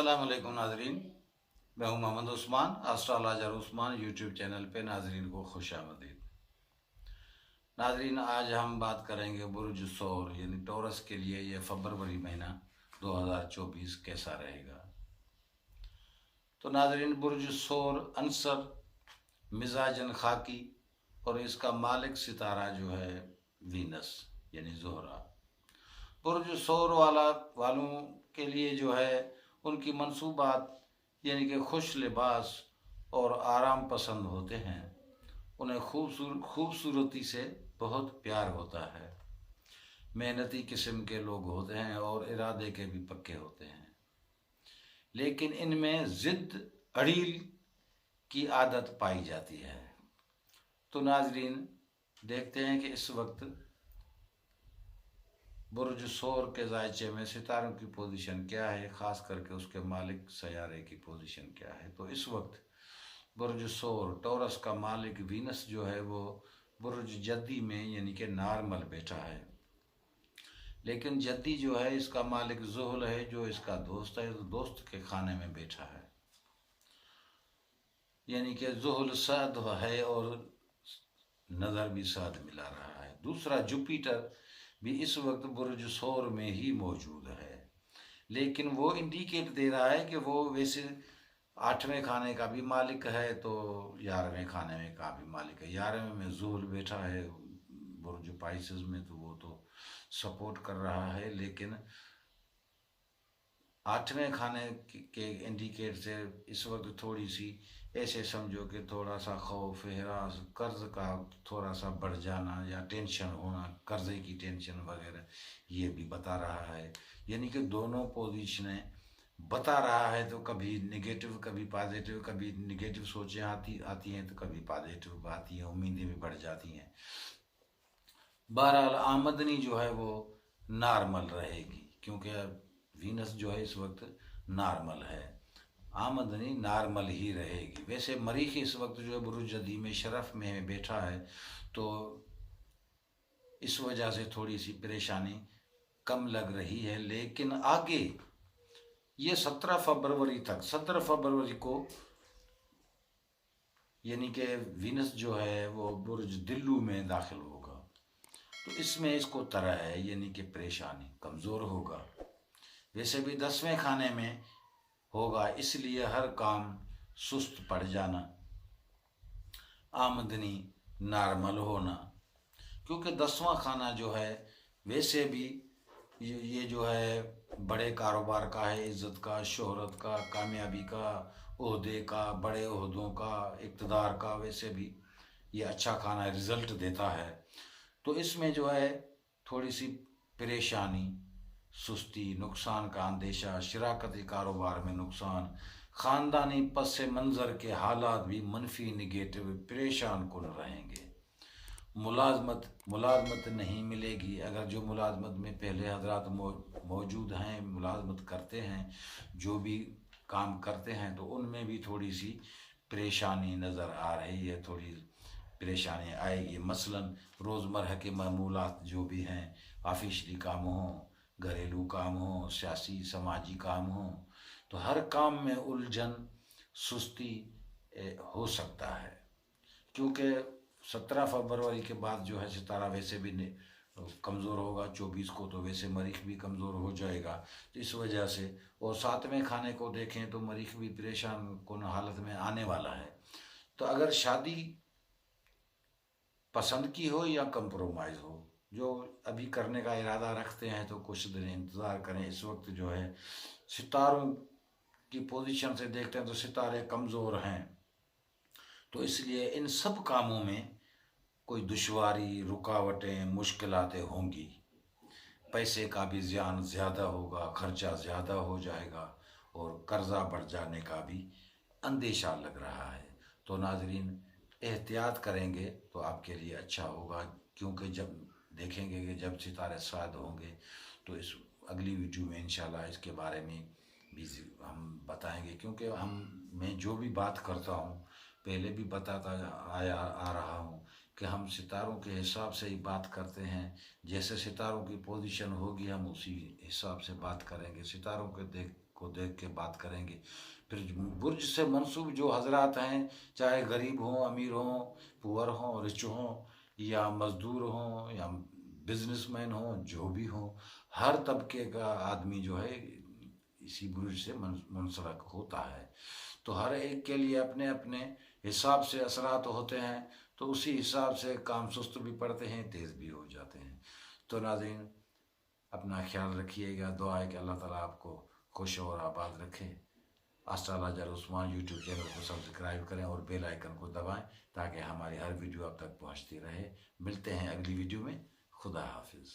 अस्सलाम वालेकुम नाजरीन। मैं हूं Mohammad Usman, astrologer Usman YouTube channel पे नाजरीन को खुश आमदीद। नाजरीन, आज हम बात करेंगे बुर्ज सौर यानी टॉरस के लिए ये फरवरी महीना 2024 कैसा रहेगा। तो नाजरीन, बुर्ज सौर अंसर मिजाजन खाकी और इसका मालिक सितारा जो है वीनस यानी ज़ोहरा। बुर्ज सौर वालों के लिए जो है उनकी मंसूबात यानी कि खुश लिबास और आराम पसंद होते हैं। उन्हें खूबसूरती से बहुत प्यार होता है। मेहनती किस्म के लोग होते हैं और इरादे के भी पक्के होते हैं, लेकिन इनमें ज़िद अड़ील की आदत पाई जाती है। तो नाजरीन, देखते हैं कि इस वक्त बुर्ज सौर के जायचे में सितारों की पोजीशन क्या है, ख़ास करके उसके मालिक सयारे की पोजीशन क्या है। तो इस वक्त बुर्ज सौर टॉरस का मालिक वीनस जो है वो बुर्ज जद्दी में यानी कि नॉर्मल बैठा है, लेकिन जद्दी जो है इसका मालिक ज़ुहल है जो इसका दोस्त है, तो दोस्त के खाने में बैठा है, यानी कि ज़ुहल साद है और नज़र भी साद मिला रहा है। दूसरा जुपिटर भी इस वक्त बुर्ज सौर में ही मौजूद है, लेकिन वो इंडिकेट दे रहा है कि वो वैसे 8वें खाने का भी मालिक है तो 11वें खाने में का भी मालिक है। 11वें में ज़ुहल बैठा है बुर्ज पाइसेस में, तो वो तो सपोर्ट कर रहा है, लेकिन 8वें खाने के इंडिकेट से इस वक्त थोड़ी सी ऐसे समझो कि थोड़ा सा खौफ हरास कर्ज का थोड़ा सा बढ़ जाना या टेंशन होना, कर्जे की टेंशन वगैरह ये भी बता रहा है। यानी कि दोनों पोजीशनें बता रहा है, तो कभी नेगेटिव कभी पॉजिटिव, कभी नेगेटिव सोचें आती हैं तो कभी पॉजिटिव आती हैं, उम्मीदें भी बढ़ जाती हैं। बहरहाल आमदनी जो है वो नॉर्मल रहेगी, क्योंकि वीनस जो है इस वक्त नॉर्मल है, आमदनी नॉर्मल ही रहेगी। वैसे मरीख इस वक्त जो है बुर्ज जदी में शरफ में बैठा है, तो इस वजह से थोड़ी सी परेशानी कम लग रही है, लेकिन आगे ये 17 फरवरी तक, 17 फरवरी को यानी कि वीनस जो है वो बुर्ज दिल्लू में दाखिल होगा, तो इसमें इसको तरह है यानी कि परेशानी कमज़ोर होगा। वैसे भी 10वें खाने में होगा, इसलिए हर काम सुस्त पड़ जाना, आमदनी नॉर्मल होना, क्योंकि 10वां खाना जो है वैसे भी ये जो है बड़े कारोबार का है, इज़्ज़त का, शोहरत का, कामयाबी का, ओहदे का, बड़े ओहदों का, इक़्तिदार का, वैसे भी ये अच्छा खाना रिज़ल्ट देता है। तो इसमें जो है थोड़ी सी परेशानी, सुस्ती, नुकसान का अंदेशा, शराकती कारोबार में नुकसान, ख़ानदानी पस मंज़र के हालात भी मनफी निगेटिव परेशान कुन रहेंगे। मुलाजमत नहीं मिलेगी। अगर जो मुलाजमत में पहले हजरात मौजूद हैं, मुलाजमत करते हैं, जो भी काम करते हैं, तो उनमें भी थोड़ी सी परेशानी नज़र आ रही है, थोड़ी परेशानी आएगी। मसलन रोज़मर्रा के मामूलात जो भी हैं, ऑफिशियली काम हों, घरेलू काम हों, सियासी समाजी काम हों, तो हर काम में उलझन, सुस्ती हो सकता है, क्योंकि 17 फरवरी के बाद जो है सितारा वैसे भी कमज़ोर होगा। 24 को तो वैसे मरीख भी कमज़ोर हो जाएगा, तो इस वजह से। और 7वें खाने को देखें तो मरीख भी परेशान कुन हालत में आने वाला है। तो अगर शादी पसंद की हो या कंप्रोमाइज़ हो, जो अभी करने का इरादा रखते हैं तो कुछ दिन इंतज़ार करें। इस वक्त जो है सितारों की पोजीशन से देखते हैं तो सितारे कमज़ोर हैं, तो इसलिए इन सब कामों में कोई दुश्वारी, रुकावटें, मुश्किलातें होंगी। पैसे का भी ज़ियान ज़्यादा होगा, खर्चा ज़्यादा हो जाएगा और कर्ज़ा बढ़ जाने का भी अंदेशा लग रहा है। तो नाजरीन, एहतियात करेंगे तो आपके लिए अच्छा होगा, क्योंकि जब देखेंगे कि जब सितारे साद होंगे तो इस अगली वीडियो में इंशाल्लाह इसके बारे में भी हम बताएंगे, क्योंकि मैं जो भी बात करता हूँ पहले भी बताता आ रहा हूँ कि हम सितारों के हिसाब से ही बात करते हैं। जैसे सितारों की पोजीशन होगी हम उसी हिसाब से बात करेंगे। सितारों के کو देख के बात करेंगे। फिर बुर्ज से मंसूब जो हजरात हैं, चाहे गरीब हों, अमीर हों, पुअर हों, रिच हों, या मजदूर हों, या बिजनेसमैन हों, जो भी हों, हर तबके का आदमी जो है इसी बुर्ज से मुंसलक होता है। तो हर एक के लिए अपने अपने हिसाब से असरात होते हैं, तो उसी हिसाब से काम सुस्त भी पड़ते हैं, तेज़ भी हो जाते हैं। तो नाज़रीन, अपना ख्याल रखिएगा। दुआ है कि अल्लाह ताला आपको खुश और आबाद रखे। एस्ट्रोलॉजर उस्मान यूट्यूब चैनल को सब्सक्राइब करें और बेल आइकन को दबाएं ताकि हमारी हर वीडियो आप तक पहुंचती रहे। मिलते हैं अगली वीडियो में। खुदा हाफिज़।